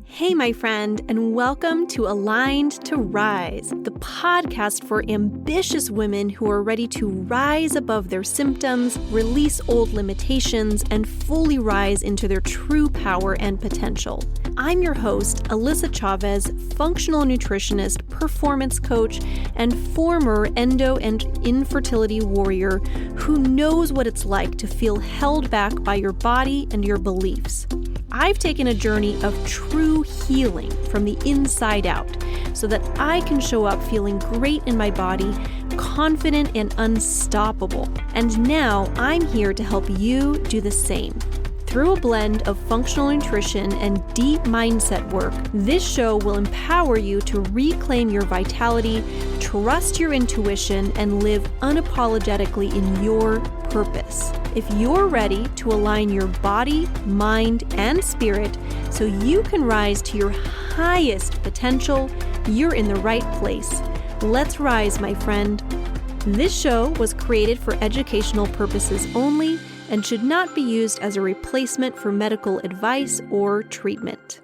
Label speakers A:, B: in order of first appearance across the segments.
A: Hey, my friend, and welcome to Aligned to Rise, the podcast for ambitious women who are ready to rise above their symptoms, release old limitations, and fully rise into their true power and potential. I'm your host, Alyssa Chavez, functional nutritionist, performance coach, and former endo and infertility warrior who knows what it's like to feel held back by your body and your beliefs. I've taken a journey of true healing from the inside out so that I can show up feeling great in my body, confident and unstoppable. And now I'm here to help you do the same. Through a blend of functional nutrition and deep mindset work, this show will empower you to reclaim your vitality, trust your intuition, and live unapologetically in your purpose. If you're ready to align your body, mind, and spirit so you can rise to your highest potential, you're in the right place. Let's rise, my friend. This show was created for educational purposes only and should not be used as a replacement for medical advice or treatment.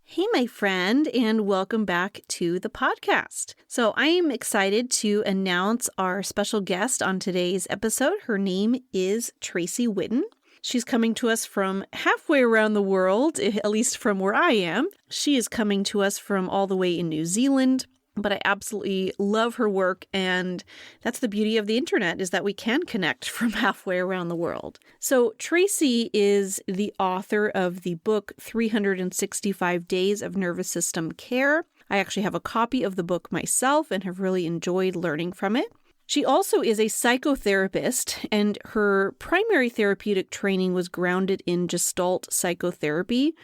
A: Hey, my friend, and welcome back to the podcast. So I am excited to announce our special guest on today's episode. Her name is Tracy Whitton. She's coming to us from halfway around the world, at least from where I am. She is coming to us from all the way in New Zealand. But I absolutely love her work, and that's the beauty of the internet, is that we can connect from halfway around the world. So Tracy is the author of the book 365 Days of Nervous System Care. I actually have a copy of the book myself and have really enjoyed learning from it. She also is a psychotherapist, and her primary therapeutic training was grounded in Gestalt psychotherapy,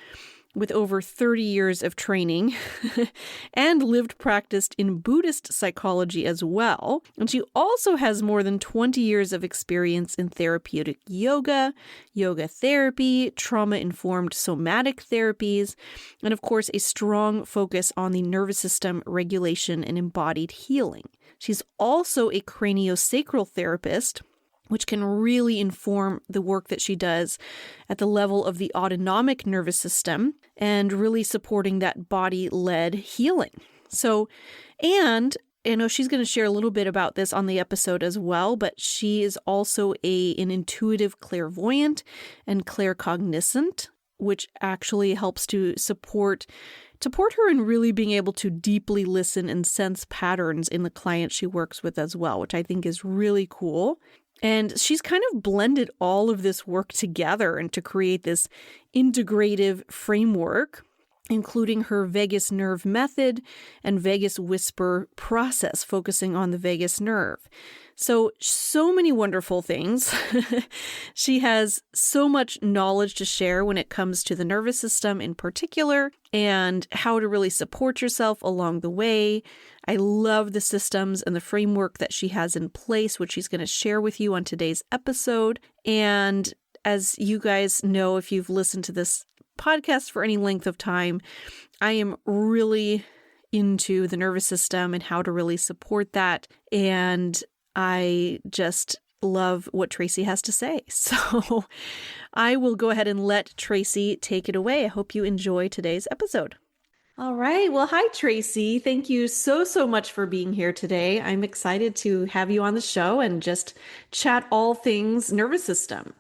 A: with over 30 years of training and lived practice in Buddhist psychology as well. And she also has more than 20 years of experience in therapeutic yoga, yoga therapy, trauma-informed somatic therapies, and of course, a strong focus on the nervous system regulation and embodied healing. She's also a craniosacral therapist, which can really inform the work that she does at the level of the autonomic nervous system and really supporting that body-led healing. So, and I know she's going to share a little bit about this on the episode as well, but she is also an intuitive clairvoyant and claircognizant, which actually helps to support her in really being able to deeply listen and sense patterns in the clients she works with as well, which I think is really cool. And she's kind of blended all of this work together and to create this integrative framework, including her vagus nerve method and vagus whisper process, focusing on the vagus nerve. So many wonderful things. She has so much knowledge to share when it comes to the nervous system in particular and how to really support yourself along the way. I love the systems and the framework that she has in place, which she's going to share with you on today's episode. And as you guys know, if you've listened to this podcast for any length of time, I am really into the nervous system and how to really support that. And I just love what Tracy has to say. So I will go ahead and let Tracy take it away. I hope you enjoy today's episode. All right. Well, hi, Tracy. Thank you so much for being here today. I'm excited to have you on the show and just chat all things nervous system.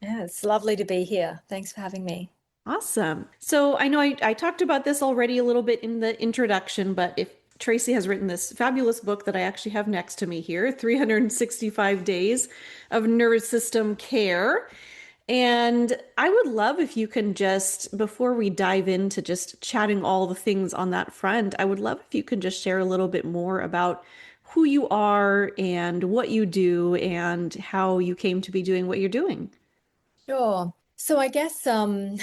B: Yeah, it's lovely to be here. Thanks for having me.
A: Awesome. So I know I talked about this already a little bit in the introduction, but if Tracy has written this fabulous book that I actually have next to me here, 365 Days of Nervous System Care. And I would love if you can just, before we dive into just chatting all the things on that front, I would love if you can just share a little bit more about who you are and what you do and how you came to be doing what you're doing.
B: Sure. So I guess I'm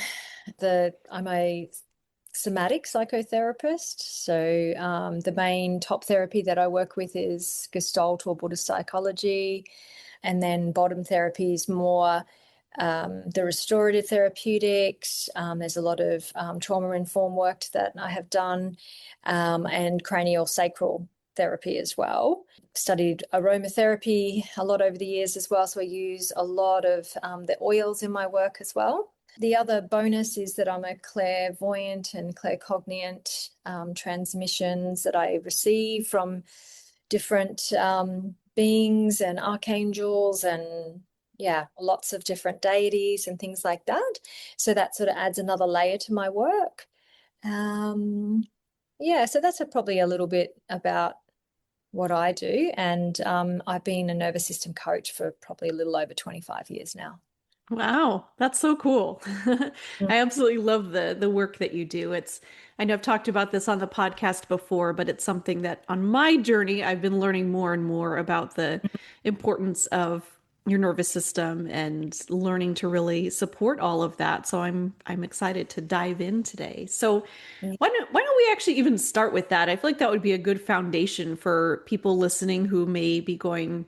B: a somatic psychotherapist. So the main top therapy that I work with is Gestalt or Buddhist psychology. And then bottom therapy is more the restorative therapeutics. There's a lot of trauma-informed work that I have done, and cranial sacral therapy as well. Studied aromatherapy a lot over the years as well. So I use a lot of the oils in my work as well. The other bonus is that I'm a clairvoyant and claircognient transmissions that I receive from different beings and archangels and yeah, lots of different deities and things like that. So that sort of adds another layer to my work. Yeah, so that's probably a little bit about what I do. And I've been a nervous system coach for probably a little over 25 years now.
A: Wow, that's so cool.
B: Mm.
A: I absolutely love the work that you do. I know I've talked about this on the podcast before, but it's something that on my journey I've been learning more and more about the importance of your nervous system and learning to really support all of that. So I'm excited to dive in today. So why don't we actually even start with that? I feel like that would be a good foundation for people listening who may be going,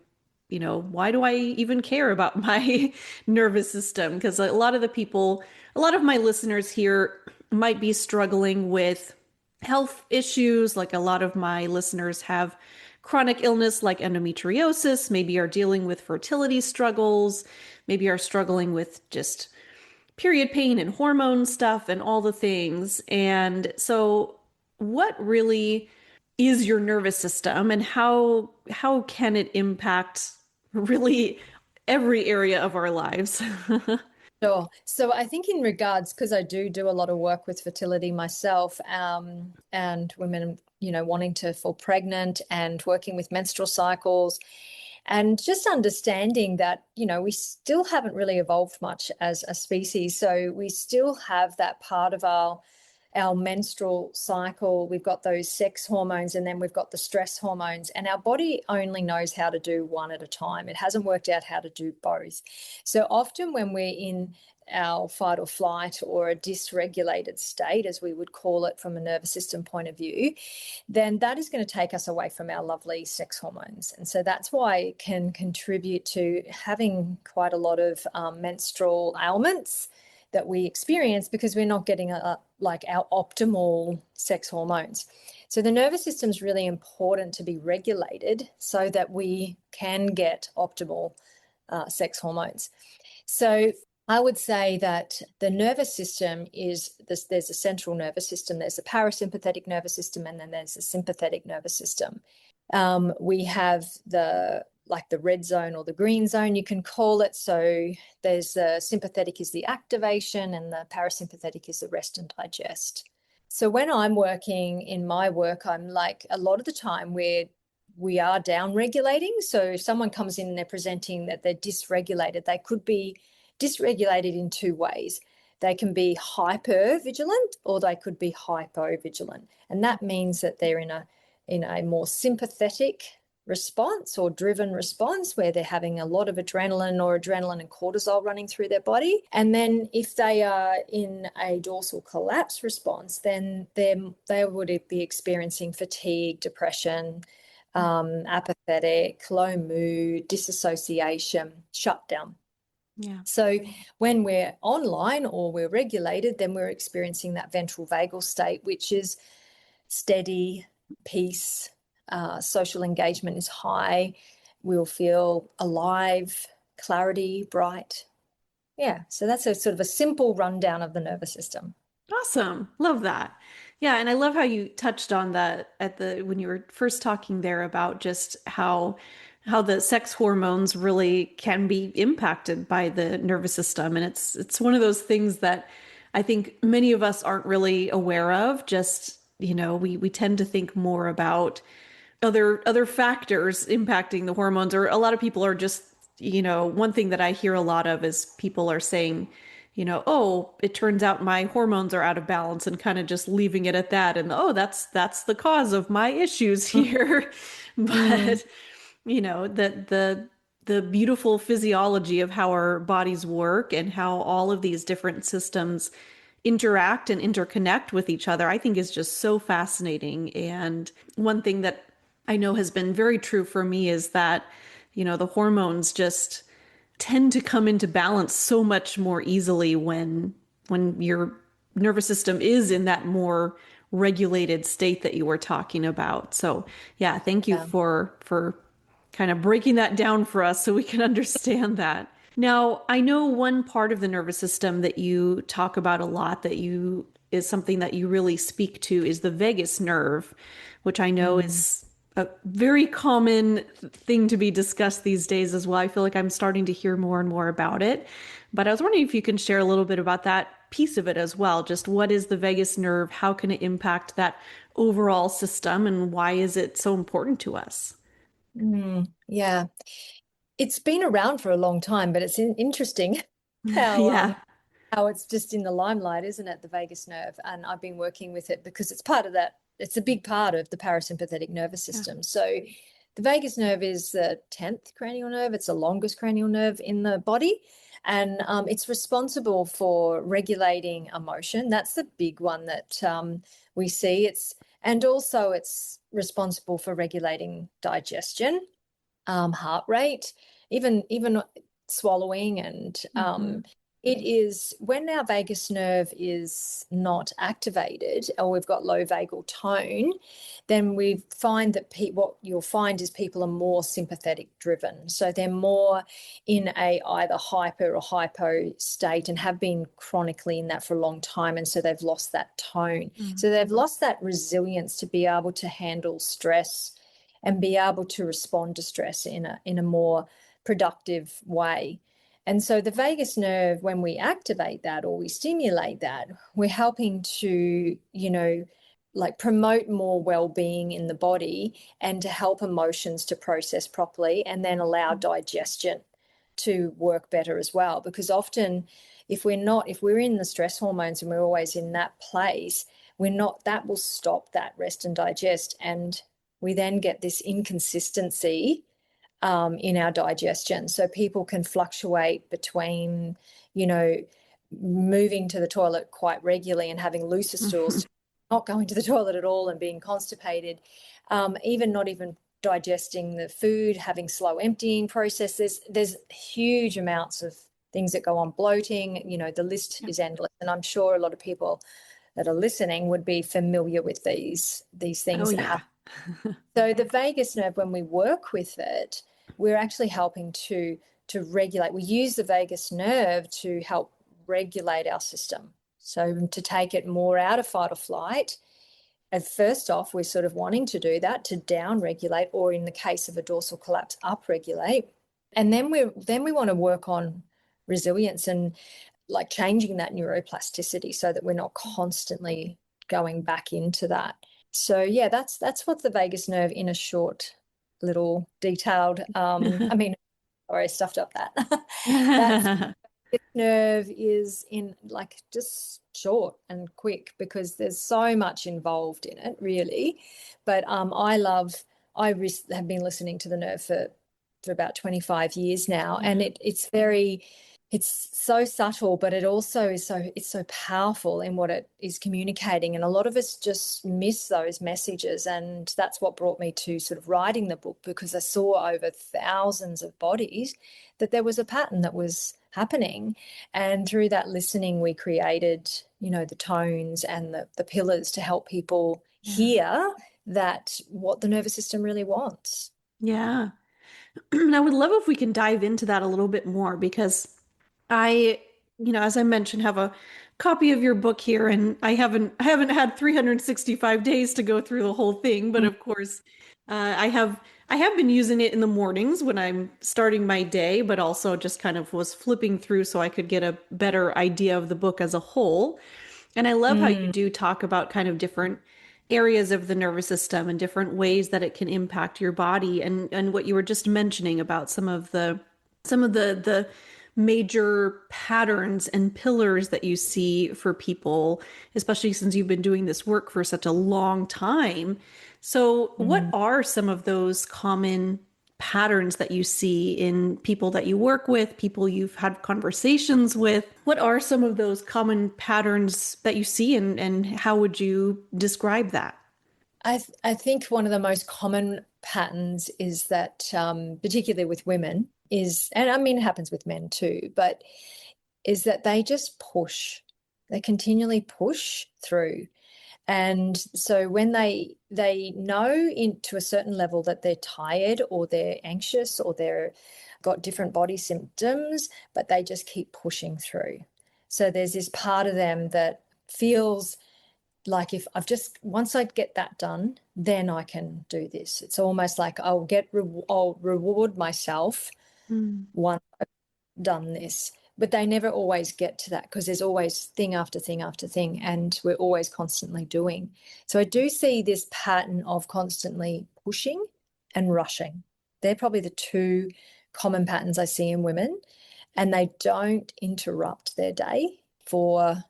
A: why do I even care about my nervous system? Because a lot of my listeners here might be struggling with health issues. Like a lot of my listeners have chronic illness like endometriosis, maybe are dealing with fertility struggles, maybe are struggling with just period pain and hormone stuff and all the things. And so what really is your nervous system and how can it impact really every area of our lives?
B: Sure. So I think in regards, because I do a lot of work with fertility myself, and women, wanting to fall pregnant and working with menstrual cycles, and just understanding that, we still haven't really evolved much as a species. So we still have that part of our menstrual cycle. We've got those sex hormones, and then we've got the stress hormones, and our body only knows how to do one at a time. It hasn't worked out how to do both. So often when we're in our fight or flight or a dysregulated state, as we would call it from a nervous system point of view, then that is going to take us away from our lovely sex hormones. And so that's why it can contribute to having quite a lot of menstrual ailments that we experience, because we're not getting like our optimal sex hormones. So the nervous system is really important to be regulated so that we can get optimal sex hormones. So I would say that the nervous system is this, there's a central nervous system, there's a parasympathetic nervous system, and then there's a sympathetic nervous system. We have the red zone or the green zone, you can call it. So there's the sympathetic is the activation, and the parasympathetic is the rest and digest. So when I'm working in my work, I'm like, a lot of the time we are down regulating. So if someone comes in and they're presenting that they're dysregulated, they could be dysregulated in two ways. They can be hyper vigilant, or they could be hypo vigilant, and that means that they're in a more sympathetic response or driven response, where they're having a lot of adrenaline and cortisol running through their body. And then if they are in a dorsal collapse response, then they would be experiencing fatigue, depression, apathetic, low mood, disassociation, shutdown.
A: Yeah.
B: So when we're online or we're regulated, then we're experiencing that ventral vagal state, which is steady, peace, social engagement is high. We'll feel alive, clarity, bright. Yeah, so that's a sort of a simple rundown of the nervous system.
A: Awesome. Love that. Yeah, and I love how you touched on that when you were first talking there about just how the sex hormones really can be impacted by the nervous system. And it's one of those things that I think many of us aren't really aware of. Just, we tend to think more about other factors impacting the hormones, or a lot of people are just, one thing that I hear a lot of is people are saying, oh, it turns out my hormones are out of balance, and kind of just leaving it at that. And oh, that's the cause of my issues here. But, the beautiful physiology of how our bodies work and how all of these different systems interact and interconnect with each other, I think is just so fascinating. And one thing that I know has been very true for me is that, the hormones just tend to come into balance so much more easily when your nervous system is in that more regulated state that you were talking about. So yeah, thank you for kind of breaking that down for us so we can understand that. Now, I know one part of the nervous system that you talk about a lot that you is something that you really speak to is the vagus nerve, which I know
B: Mm.
A: is a very common thing to be discussed these days as well. I feel like I'm starting to hear more and more about it. But I was wondering if you can share a little bit about that piece of it as well. Just what is the vagus nerve? How can it impact that overall system? And why is it so important to us?
B: Yeah, it's been around for a long time, but it's interesting how
A: Yeah.
B: how it's just in the limelight, isn't it? The vagus nerve, and I've been working with it because it's part of that. It's a big part of the parasympathetic nervous
A: Yeah.
B: system. So, the vagus nerve is the 10th cranial nerve. It's the longest cranial nerve in the body, and it's responsible for regulating emotion. That's the big one that we see. And also it's responsible for regulating digestion, heart rate, even swallowing, and
A: Hmm.
B: it is when our vagus nerve is not activated or we've got low vagal tone, then we find that what you'll find is people are more sympathetic driven. So they're more in a either hyper or hypo state and have been chronically in that for a long time. And so they've lost that tone. So they've lost that resilience to be able to handle stress and be able to respond to stress in a more productive way. And so the vagus nerve, when we activate that or we stimulate that, we're helping to, like promote more well-being in the body and to help emotions to process properly and then allow digestion to work better as well. Because often if we're in the stress hormones and we're always in that place, we're not, that will stop that rest and digest. And we then get this inconsistency in our digestion. So people can fluctuate between, you know, moving to the toilet quite regularly and having looser stools, to not going to the toilet at all and being constipated, even not even digesting the food, having slow emptying processes. There's huge amounts of things that go on, bloating, the list
A: Yeah.
B: is endless. And I'm sure a lot of people that are listening would be familiar with these
A: Oh,
B: things that
A: yeah.
B: happen. So the vagus nerve, when we work with it, we're actually helping to regulate. We use the vagus nerve to help regulate our system. So to take it more out of fight or flight. And first off, we're sort of wanting to do that to down regulate, or in the case of a dorsal collapse, up regulate. And then we want to work on resilience and like changing that neuroplasticity so that we're not constantly going back into that. So yeah, that's what the vagus nerve in a short little detailed I mean, sorry, I stuffed up that. That's nerve is in like just short and quick because there's so much involved in it really. But have been listening to the nerve for about 25 years now,
A: Yeah.
B: and it's so subtle, but it also is so powerful in what it is communicating. And a lot of us just miss those messages. And that's what brought me to sort of writing the book, because I saw over thousands of bodies that there was a pattern that was happening. And through that listening, we created, the tones and the pillars to help people
A: Yeah.
B: hear that what the nervous system really wants.
A: Yeah. And I would love if we can dive into that a little bit more because I, as I mentioned, have a copy of your book here, and I haven't had 365 days to go through the whole thing, but of course, I have been using it in the mornings when I'm starting my day, but also just kind of was flipping through so I could get a better idea of the book as a whole. And I love how you
B: Mm.
A: do talk about kind of different areas of the nervous system and different ways that it can impact your body and what you were just mentioning about some of the major patterns and pillars that you see for people, especially since you've been doing this work for such a long time. So, what
B: Mm.
A: are some of those common patterns that you see in people that you work with, people you've had conversations with? What are some of those common patterns that you see, and how would you describe that?
B: I think one of the most common patterns is that, particularly with women, and I mean, it happens with men too, but is that they just push, they continually push through. And so when they know to a certain level that they're tired or they're anxious or they're got different body symptoms, but they just keep pushing through. So there's this part of them that feels like if once I get that done, then I can do this. It's almost like I'll reward myself once I've done this. But they never always get to that because there's always thing after thing after thing, and we're always constantly doing. So I do see this pattern of constantly pushing and rushing. They're probably the two common patterns I see in women, and they don't interrupt their day for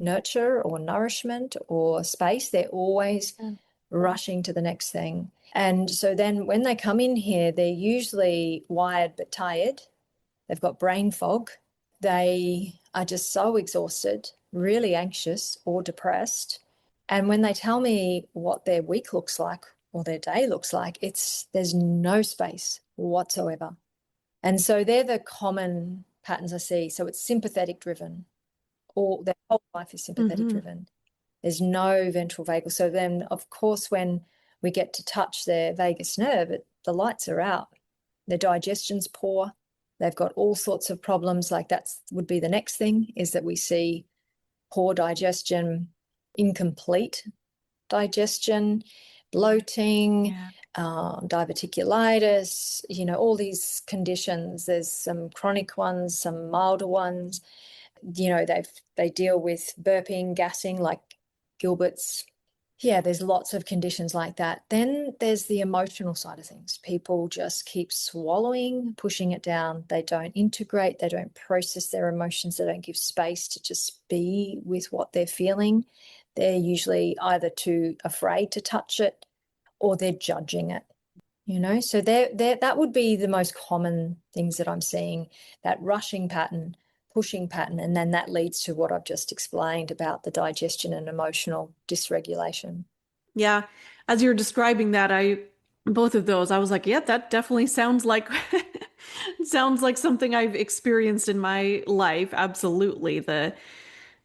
B: nurture or nourishment or space. They're always rushing to the next thing. And so then when they come in here, they're usually wired but tired. They've got brain fog. They are just so exhausted, really anxious or depressed. And when they tell me what their week looks like or their day looks like, there's no space whatsoever. And so they're the common patterns I see. So it's sympathetic driven. Or their whole life is sympathetic driven. There's no ventral vagal. So then, of course, when we get to touch their vagus nerve, the lights are out. Their digestion's poor. They've got all sorts of problems. Like that would be the next thing, is that we see poor digestion, incomplete digestion, bloating, diverticulitis, all these conditions. There's some chronic ones, some milder ones. They deal with burping, gassing, like Gilbert's. Yeah, there's lots of conditions like that. Then there's the emotional side of things. People just keep swallowing, pushing it down. They don't integrate. They don't process their emotions. They don't give space to just be with what they're feeling. They're usually either too afraid to touch it or they're judging it. So that would be the most common things that I'm seeing, that rushing pattern, pushing pattern, and then that leads to what I've just explained about the digestion and emotional dysregulation.
C: Yeah. As you're describing that, both of those, I was like, yeah, that definitely sounds like sounds like something I've experienced in my life. Absolutely.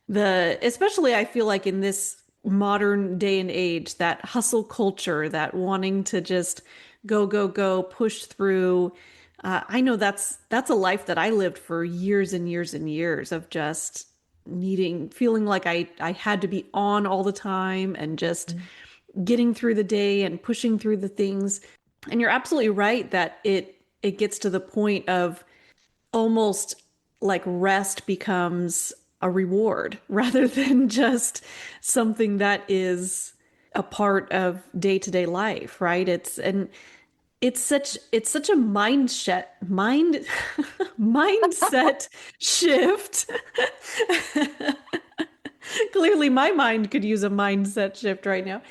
C: Especially I feel like in this modern day and age, that hustle culture, that wanting to just go, go, go, push through. I know that's a life that I lived for years and years and years of just feeling like I had to be on all the time and just getting through the day and pushing through the things. And you're absolutely right that it gets to the point of almost like rest becomes a reward rather than just something that is a part of day-to-day life, right? It's such a mindset shift. Clearly my mind could use a mindset shift right now.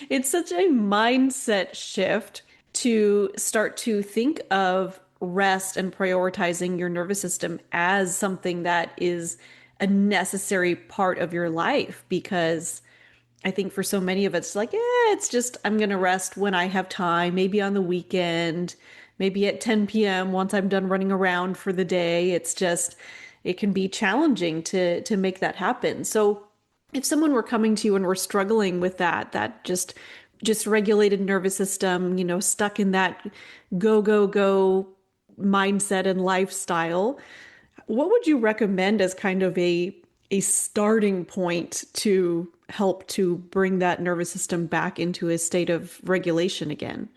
C: It's such a mindset shift to start to think of rest and prioritizing your nervous system as something that is a necessary part of your life, because I think for so many of us, it's like, yeah, it's just, I'm going to rest when I have time, maybe on the weekend, maybe at 10 p.m. once I'm done running around for the day. It can be challenging to make that happen. So if someone were coming to you and were struggling with that just regulated nervous system, stuck in that go, go, go mindset and lifestyle, what would you recommend as kind of a starting point to help to bring that nervous system back into a state of regulation again?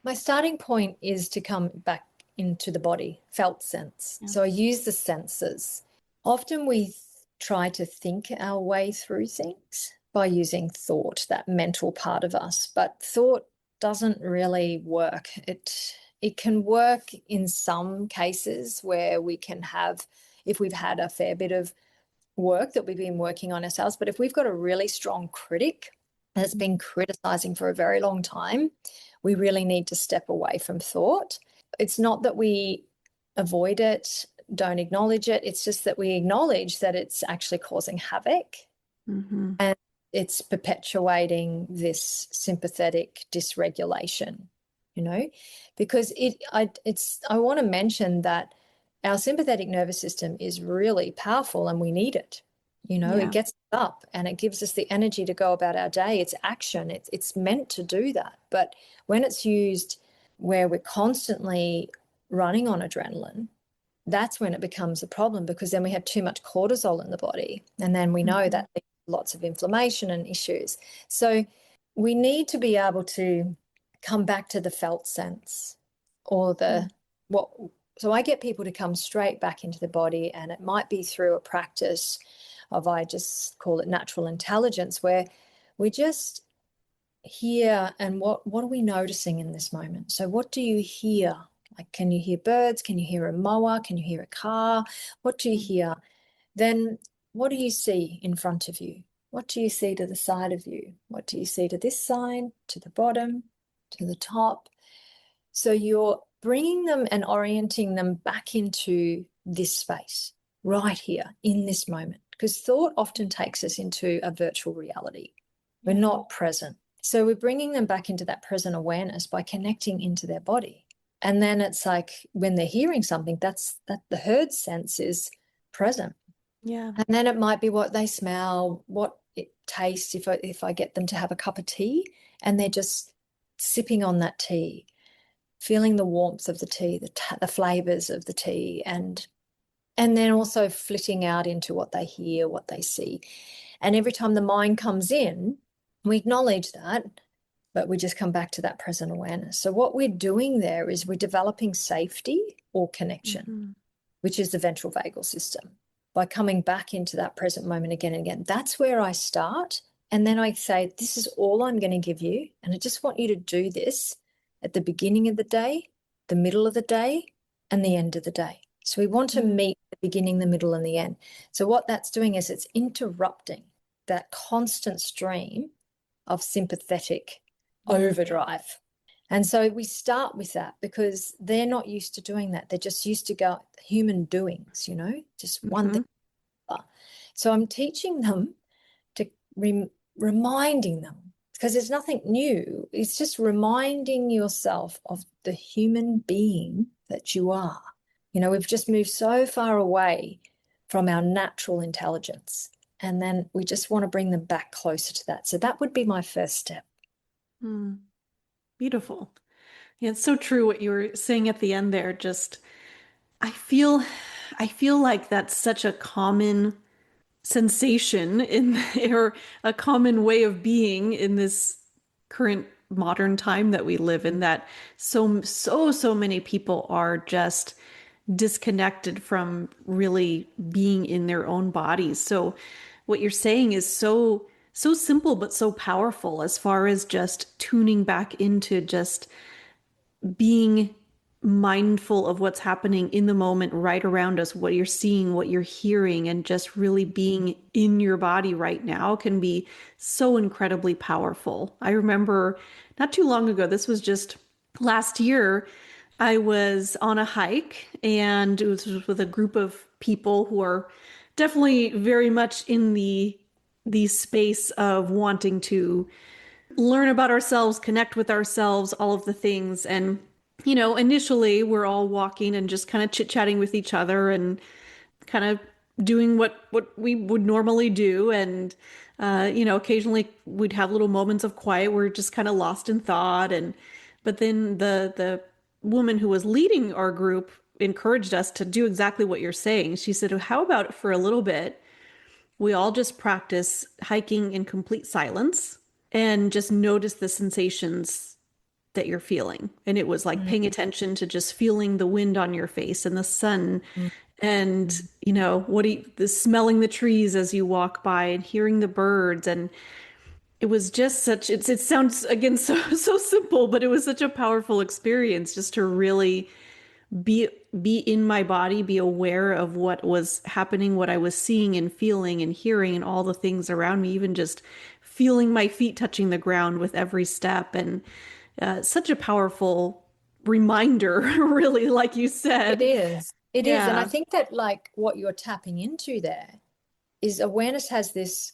B: My starting point is to come back into the body, felt sense. Yeah. So I use the senses. Often we try to think our way through things by using thought, that mental part of us, but thought doesn't really work. It can work in some cases where we can have, if we've had a fair bit of work that we've been working on ourselves, but if we've got a really strong critic that's been criticizing for a very long time, we really need to step away from thought. It's not that we avoid it, don't acknowledge it. It's just that we acknowledge that it's actually causing havoc, and it's perpetuating this sympathetic dysregulation, because I want to mention that our sympathetic nervous system is really powerful and we need it. It gets up and it gives us the energy to go about our day. It's action. It's meant to do that. But when it's used where we're constantly running on adrenaline, that's when it becomes a problem, because then we have too much cortisol in the body. And then we know that leads to lots of inflammation and issues. So we need to be able to come back to the felt sense, or so I get people to come straight back into the body, and it might be through a practice of, I just call it natural intelligence, where we just hear, and what are we noticing in this moment? So what do you hear? Like, can you hear birds? Can you hear a mower? Can you hear a car? What do you hear? Then what do you see in front of you? What do you see to the side of you? What do you see to this side, to the bottom, to the top? So you're bringing them and orienting them back into this space right here in this moment, because thought often takes us into a virtual reality. We're not present. So we're bringing them back into that present awareness by connecting into their body. And then it's like when they're hearing something, that the heard sense is present.
C: Yeah.
B: And then it might be what they smell, what it tastes. If I get them to have a cup of tea and they're just sipping on that tea, feeling the warmth of the tea, the flavors of the tea, and then also flitting out into what they hear, what they see. And every time the mind comes in, we acknowledge that, but we just come back to that present awareness. So what we're doing there is we're developing safety or connection, which is the ventral vagal system, by coming back into that present moment again and again. That's where I start. And then I say, this is all I'm going to give you. And I just want you to do this at the beginning of the day, the middle of the day, and the end of the day. So we want to meet the beginning, the middle, and the end. So what that's doing is it's interrupting that constant stream of sympathetic overdrive. And so we start with that, because they're not used to doing that. They're just used to go human doings, just one thing. So I'm teaching them to reminding them, because there's nothing new. It's just reminding yourself of the human being that you are. We've just moved so far away from our natural intelligence, and then we just want to bring them back closer to that. So that would be my first step.
C: Beautiful. Yeah, it's so true what you were saying at the end there. Just, I feel like that's such a common sensation or a common way of being in this current modern time that we live in, that so many people are just disconnected from really being in their own bodies. So what you're saying is so simple, but so powerful, as far as just tuning back into just being mindful of what's happening in the moment right around us, what you're seeing, what you're hearing, and just really being in your body right now can be so incredibly powerful. I remember not too long ago, this was just last year, I was on a hike, and it was with a group of people who are definitely very much in the space of wanting to learn about ourselves, connect with ourselves, all of the things. And, initially we're all walking and just kind of chit-chatting with each other and kind of doing what we would normally do. And, occasionally we'd have little moments of quiet where we're just kind of lost in thought. But then the woman who was leading our group encouraged us to do exactly what you're saying. She said, how about for a little bit, we all just practice hiking in complete silence and just notice the sensations that you're feeling. And it was like paying attention to just feeling the wind on your face and the sun and, the smelling the trees as you walk by and hearing the birds. And it was just it sounds again so simple, but it was such a powerful experience just to really be in my body, be aware of what was happening, what I was seeing and feeling and hearing and all the things around me, even just feeling my feet touching the ground with every step. And such a powerful reminder, really, like you said.
B: It is. It is. And I
C: Yeah.
B: think that, like, what you're tapping into there is awareness has this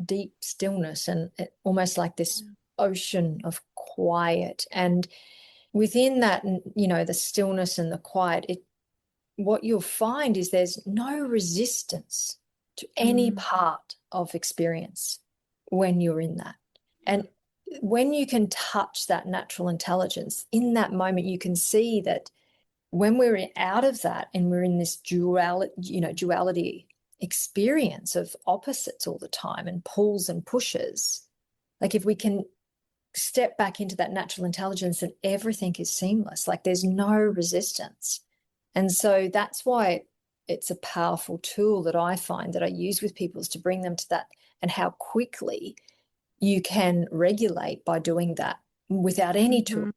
B: deep stillness and almost like this ocean of quiet. And within that, the stillness and the quiet, what you'll find is there's no resistance to any part of experience when you're in that. And when you can touch that natural intelligence in that moment, you can see that when we're out of that and we're in this duality experience of opposites all the time and pulls and pushes, like if we can step back into that natural intelligence, and everything is seamless, like there's no resistance. And so that's why it's a powerful tool that I find that I use with people, is to bring them to that, and how quickly you can regulate by doing that without any tool,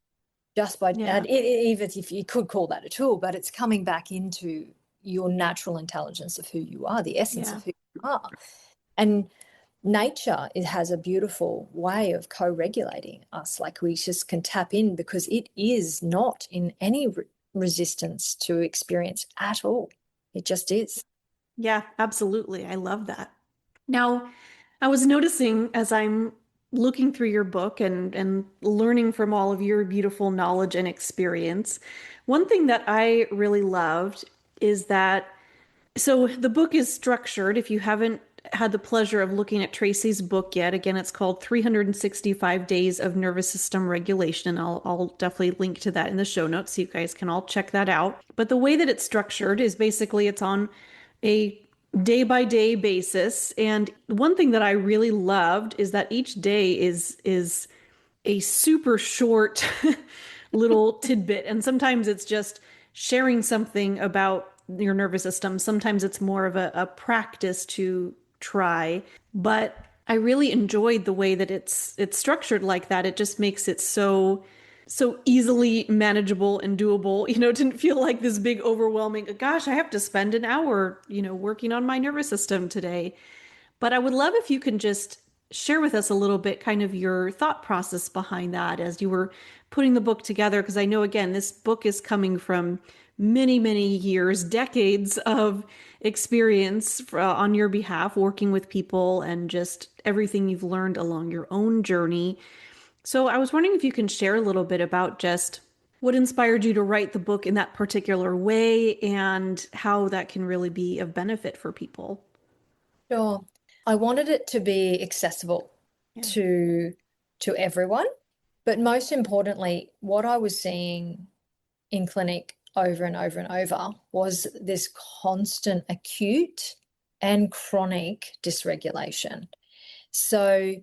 B: just by even if you could call that a tool, but it's coming back into your natural intelligence of who you are, the essence of who you are. And nature, it has a beautiful way of co-regulating us. Like we just can tap in, because it is not in any resistance to experience at all. It just is.
C: Yeah, absolutely. I love that. Now, I was noticing as I'm looking through your book and learning from all of your beautiful knowledge and experience, one thing that I really loved is that, so the book is structured. If you haven't had the pleasure of looking at Tracy's book yet, again, it's called 365 Days of Nervous System Regulation. I'll definitely link to that in the show notes so you guys can all check that out. But the way that it's structured is basically it's on a day by day basis. And one thing that I really loved is that each day is a super short little tidbit. And sometimes it's just sharing something about your nervous system. Sometimes it's more of a practice to try. But I really enjoyed the way that it's structured like that. It just makes it so easily manageable and doable. It didn't feel like this big overwhelming, gosh, I have to spend an hour, working on my nervous system today. But I would love if you can just share with us a little bit kind of your thought process behind that as you were putting the book together. Because I know, again, this book is coming from many, many years, decades of experience on your behalf, working with people and just everything you've learned along your own journey. So I was wondering if you can share a little bit about just what inspired you to write the book in that particular way and how that can really be of benefit for people.
B: Sure. I wanted it to be accessible to everyone, but most importantly, what I was seeing in clinic over and over and over was this constant acute and chronic dysregulation. So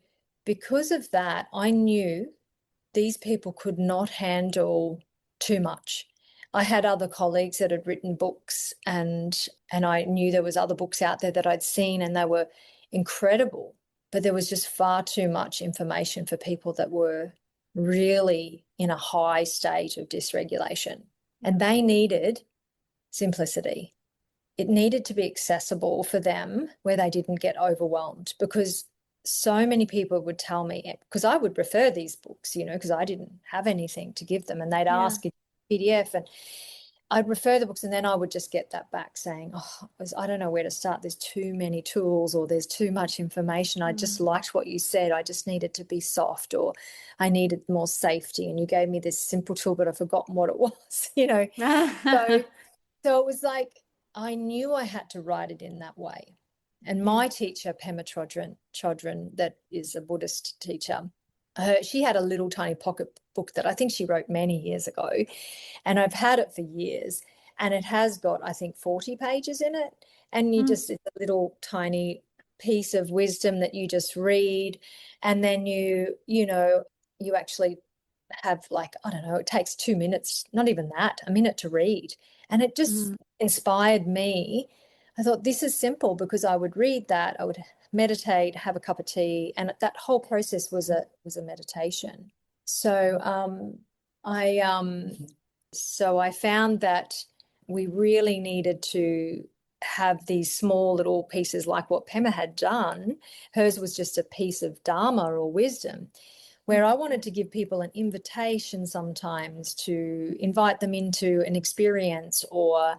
B: because of that, I knew these people could not handle too much. I had other colleagues that had written books, and I knew there was other books out there that I'd seen, and they were incredible, but there was just far too much information for people that were really in a high state of dysregulation, and they needed simplicity. It needed to be accessible for them where they didn't get overwhelmed, because so many people would tell me, because I would refer these books, because I didn't have anything to give them, and they'd ask a PDF, and I'd refer the books, and then I would just get that back saying, oh, I don't know where to start. There's too many tools, or there's too much information. I just liked what you said. I just needed to be soft, or I needed more safety. And you gave me this simple tool, but I've forgotten what it was, So it was like, I knew I had to write it in that way. And my teacher, Pema Chodron, that is a Buddhist teacher, she had a little tiny pocket book that I think she wrote many years ago, and I've had it for years, and it has got, I think, 40 pages in it, and it's a little tiny piece of wisdom that you just read, and then you actually have, like, I don't know, it takes 2 minutes, not even that, a minute to read, and it just inspired me. I thought, this is simple, because I would read that, I would meditate, have a cup of tea, and that whole process was a meditation. So I found that we really needed to have these small little pieces like what Pema had done. Hers was just a piece of Dharma or wisdom, where I wanted to give people an invitation sometimes to invite them into an experience, or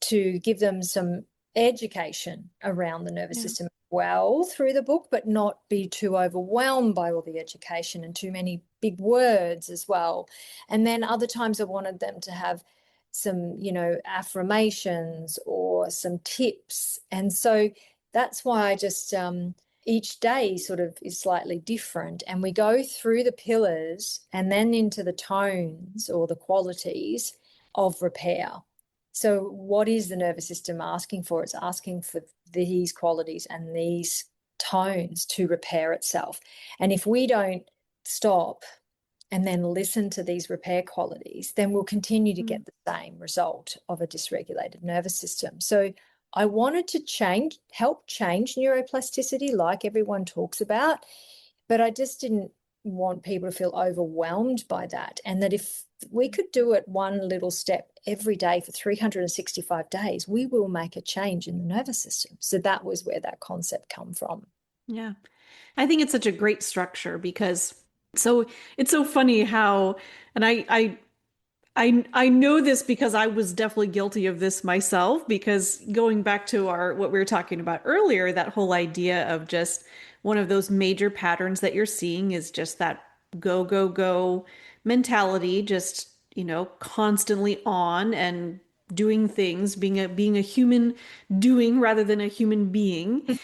B: to give them some education around the nervous system well through the book, but not be too overwhelmed by all the education and too many big words as well. And then other times I wanted them to have some, affirmations or some tips. And so that's why I just each day sort of is slightly different, and we go through the pillars and then into the tones or the qualities, of repair. So what is the nervous system asking for? It's asking for these qualities and these tones to repair itself. And if we don't stop and then listen to these repair qualities, then we'll continue to get the same result of a dysregulated nervous system. So I wanted to help change neuroplasticity like everyone talks about, but I just didn't want people to feel overwhelmed by that. And that if we could do it one little step every day for 365 days, we will make a change in the nervous system. So that was where that concept come from.
C: Yeah. I think it's such a great structure because so it's so funny how, and I know this because I was definitely guilty of this myself, because going back to what we were talking about earlier, that whole idea of just one of those major patterns that you're seeing is just that go, go, go mentality, just, constantly on and doing things, being a human doing rather than a human being.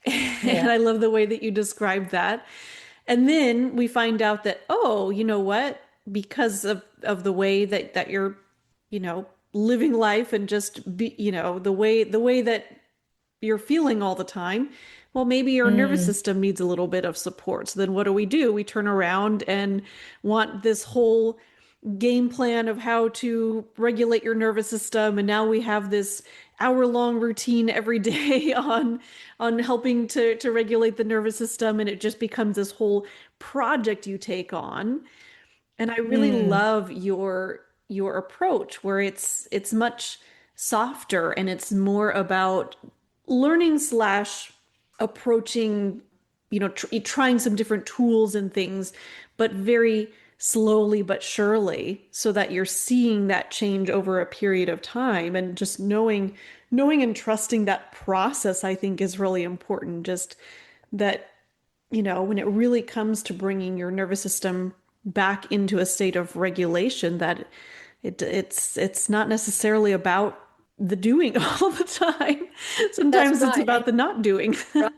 C: And I love the way that you described that. And then we find out that, oh, you know what? Because of the way that you're, living life and just be, the way that you're feeling all the time, well, maybe your nervous system needs a little bit of support. So then what do? We turn around and want this whole game plan of how to regulate your nervous system. And now we have this hour-long routine every day on helping to regulate the nervous system. And it just becomes this whole project you take on. And I really love your approach where it's much softer and it's more about learning slash approaching, trying some different tools and things, but very slowly but surely, so that you're seeing that change over a period of time. And just knowing and trusting that process, I think, is really important. Just that, when it really comes to bringing your nervous system back into a state of regulation, that it's not necessarily about the doing all the time. Sometimes it's about the not doing.
B: Right.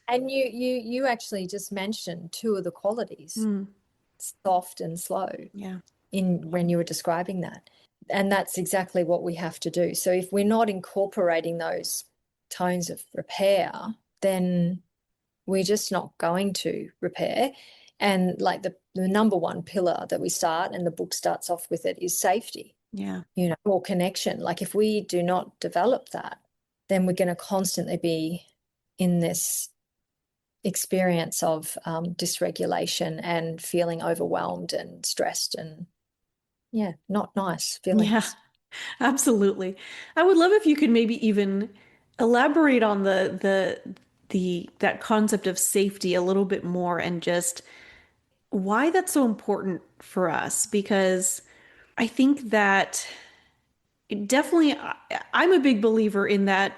B: And you actually just mentioned two of the qualities, soft and slow, when you were describing that. And that's exactly what we have to do. So if we're not incorporating those tones of repair, then we're just not going to repair. And like the number one pillar that we start, and the book starts off with it, is safety.
C: Yeah.
B: Or connection. Like if we do not develop that, then we're going to constantly be in this experience of dysregulation and feeling overwhelmed and stressed and not nice feelings.
C: Yeah, absolutely. I would love if you could maybe even elaborate on that concept of safety a little bit more, and just why that's so important for us. Because I think that definitely, I'm a big believer in that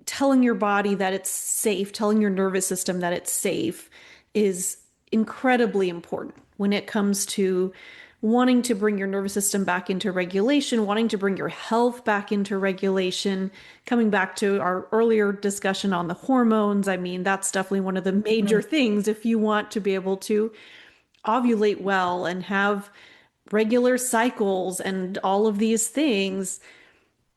C: telling your body that it's safe, telling your nervous system that it's safe is incredibly important when it comes to wanting to bring your nervous system back into regulation, wanting to bring your health back into regulation. Coming back to our earlier discussion on the hormones, I mean, that's definitely one of the major things. If you want to be able to ovulate well and have regular cycles and all of these things,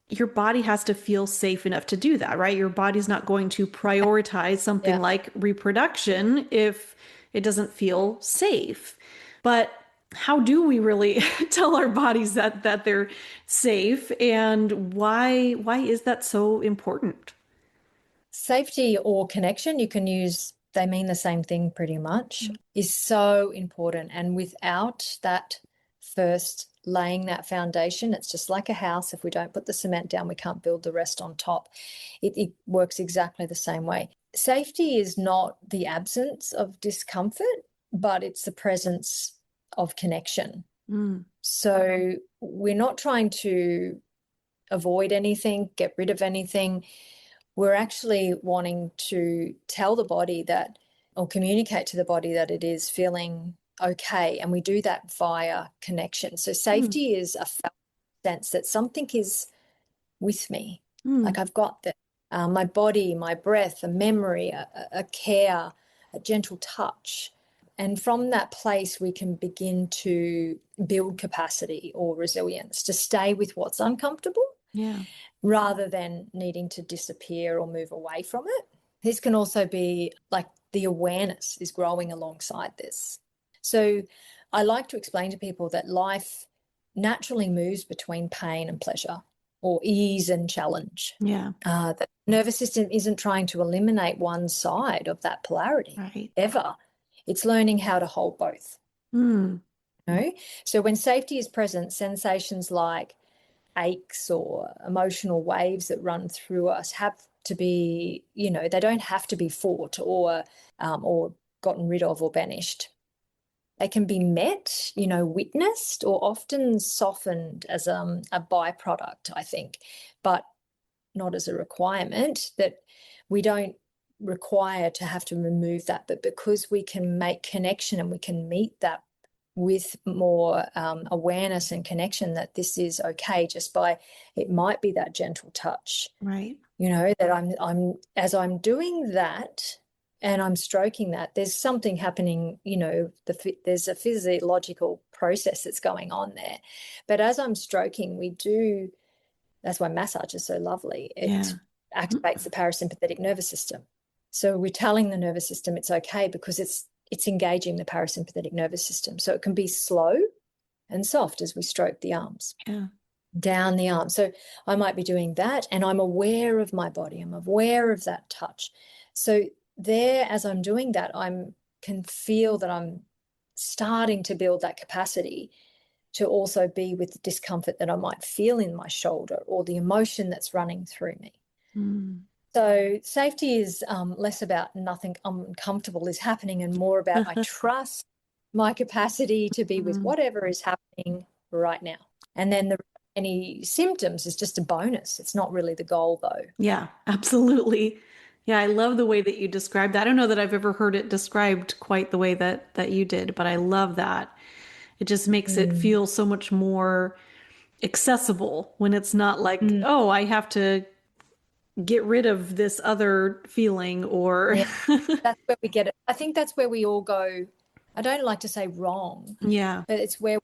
C: your body has to feel safe enough to do that, right? Your body's not going to prioritize something like reproduction if it doesn't feel safe. But how do we really tell our bodies that they're safe, and why is that so important?
B: Safety or connection, you can use, they mean the same thing pretty much, is so important. And without that first laying that foundation, it's just like a house. If we don't put the cement down, we can't build the rest on top. It works exactly the same way. Safety is not the absence of discomfort, but it's the presence of connection. So we're not trying to avoid anything, get rid of anything. We're actually wanting to tell the body that, or communicate to the body that it is feeling okay. And we do that via connection. So safety is a sense that something is with me. Like I've got my body, my breath, a memory, a care, a gentle touch. And from that place, we can begin to build capacity or resilience to stay with what's uncomfortable rather than needing to disappear or move away from it. This can also be like the awareness is growing alongside this. So I like to explain to people that life naturally moves between pain and pleasure, or ease and challenge. The nervous system isn't trying to eliminate one side of that polarity ever. It's learning how to hold both. You know? So when safety is present, sensations like aches or emotional waves that run through us have to be, they don't have to be fought or gotten rid of or banished. They can be met, witnessed, or often softened as a byproduct, I think, but not as a requirement. That we don't require to have to remove that, but because we can make connection and we can meet that with more awareness and connection that this is okay, just by, it might be that gentle touch, that I'm as I'm doing that and I'm stroking that, there's something happening, there's a physiological process that's going on there. But as I'm stroking, that's why massage is so lovely. It activates the parasympathetic nervous system. So we're telling the nervous system it's okay because it's engaging the parasympathetic nervous system. So it can be slow and soft as we stroke the arms, down the arms. So I might be doing that and I'm aware of my body. I'm aware of that touch. So there, as I'm doing that, I can feel that I'm starting to build that capacity to also be with the discomfort that I might feel in my shoulder or the emotion that's running through me. So safety is less about nothing uncomfortable is happening and more about I trust my capacity to be with whatever is happening right now. And then any symptoms is just a bonus. It's not really the goal, though.
C: Yeah, absolutely. Yeah, I love the way that you described that. I don't know that I've ever heard it described quite the way that you did, but I love that. It just makes it feel so much more accessible when it's not like, oh, I have to get rid of this other feeling or
B: That's where we get it. I think that's where we all go. I don't like to say wrong, but it's where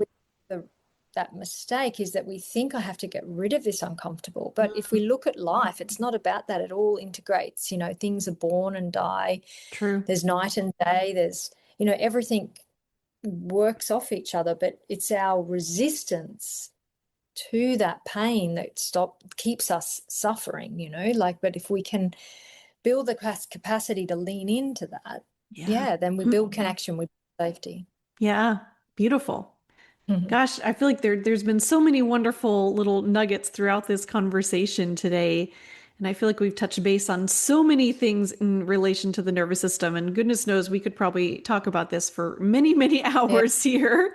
B: that mistake is that we think I have to get rid of this uncomfortable. But if we look at life, it's not about that. It all integrates. Things are born and die.
C: True.
B: There's night and day. There's, everything works off each other, but it's our resistance to that pain that keeps us suffering, but if we can build the capacity to lean into that, then we build connection with safety.
C: Yeah, beautiful. Gosh, I feel like there's been so many wonderful little nuggets throughout this conversation today. And I feel like we've touched base on so many things in relation to the nervous system. And goodness knows we could probably talk about this for many, many hours here.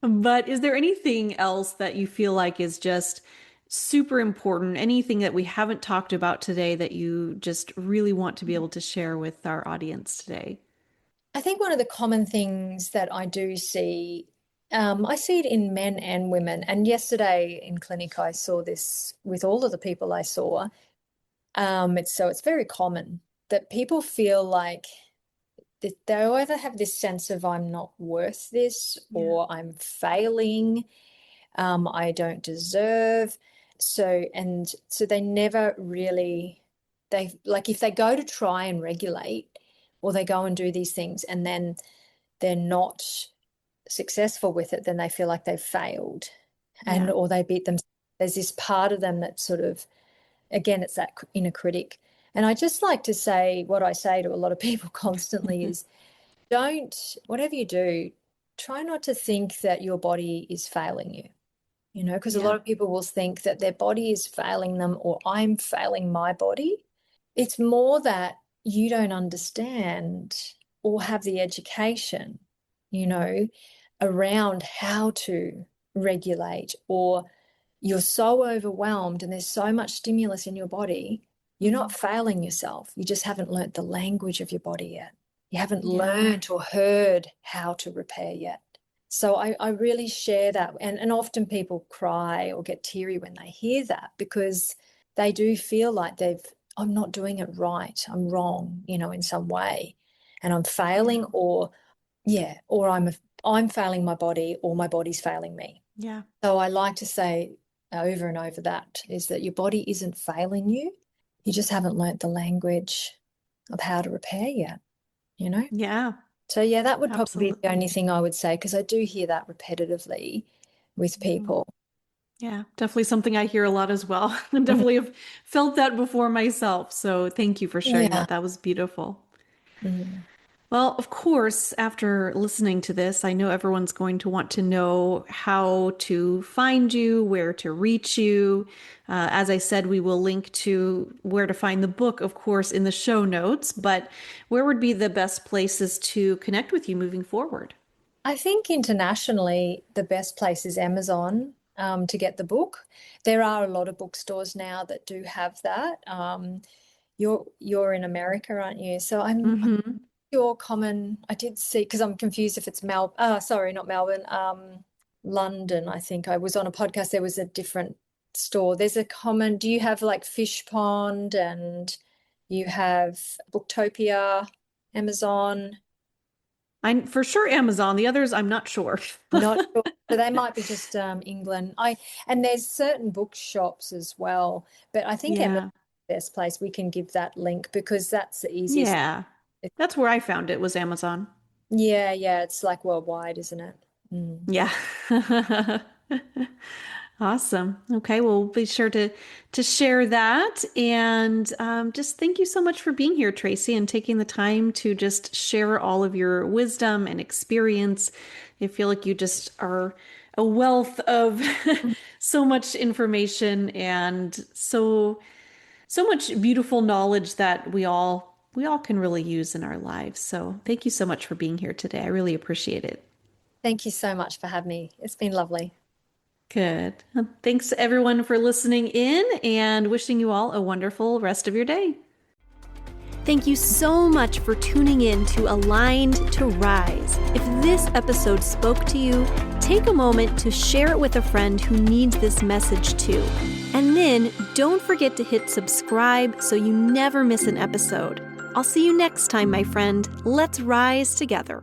C: But is there anything else that you feel like is just super important? Anything that we haven't talked about today that you just really want to be able to share with our audience today?
B: I think one of the common things that I do see, I see it in men and women. And yesterday in clinic, I saw this with all of the people I saw. It's very common that people feel like they either have this sense of I'm not worth this or I'm failing, I don't deserve. So they never really, if they go to try and regulate or they go and do these things and then they're not successful with it, then they feel like they've failed or they beat them. There's this part of them that sort of, again, it's that inner critic. And I just like to say what I say to a lot of people constantly is whatever you do, try not to think that your body is failing you, because a lot of people will think that their body is failing them or I'm failing my body. It's more that you don't understand or have the education, around how to regulate, or you're so overwhelmed and there's so much stimulus in your body, you're not failing yourself. You just haven't learnt the language of your body yet. You haven't learnt or heard how to repair yet. So I really share that. And often people cry or get teary when they hear that because they do feel like I'm not doing it right. I'm wrong, in some way. And I'm failing or, Yeah, or I'm failing my body or my body's failing me.
C: Yeah.
B: So I like to say over and over that is that your body isn't failing you. You just haven't learnt the language of how to repair yet, you know?
C: Yeah,
B: So yeah, that would probably be the
C: absolutely.
B: only thing I would say, because I do hear that repetitively with
C: Mhm.
B: people.
C: Yeah, definitely something I hear a lot as well. I
B: Mhm.
C: definitely have felt that before myself. So thank you for sharing
B: Yeah.
C: that. That was beautiful.
B: Mm.
C: Well, of course, after listening to this, I know everyone's going to want to know how to find you, where to reach you. As I said, we will link to where to find the book, of course, in the show notes, but where would be the best places to connect with you moving forward?
B: I think internationally, the best place is Amazon to get the book. There are a lot of bookstores now that do have that. You're in America, aren't you? So I'm
C: Mm-hmm.
B: sure common. I did see, because I'm confused if it's sorry, not Melbourne. London. I think I was on a podcast. There was a different store. There's a common. Do you have like Fish Pond and you have Booktopia, Amazon?
C: I'm for sure Amazon. The others, I'm not sure.
B: Not sure. So they might be just England. And there's certain bookshops as well, but I think Amazon's
C: Yeah.
B: the best place. We can give that link because that's the easiest.
C: Yeah. That's where I found it was Amazon.
B: Yeah, yeah, it's like worldwide, isn't it? Mm.
C: Yeah. Awesome. Okay, well, we'll be sure to share that. And just thank you so much for being here, Tracy, and taking the time to just share all of your wisdom and experience. I feel like you just are a wealth of so much information and so much beautiful knowledge that we all can really use in our lives. So thank you so much for being here today. I really appreciate it.
B: Thank you so much for having me. It's been lovely.
C: Good. Thanks everyone for listening in and wishing you all a wonderful rest of your day.
A: Thank you so much for tuning in to Aligned to Rise. If this episode spoke to you, take a moment to share it with a friend who needs this message too. And then don't forget to hit subscribe so you never miss an episode. I'll see you next time, my friend. Let's rise together.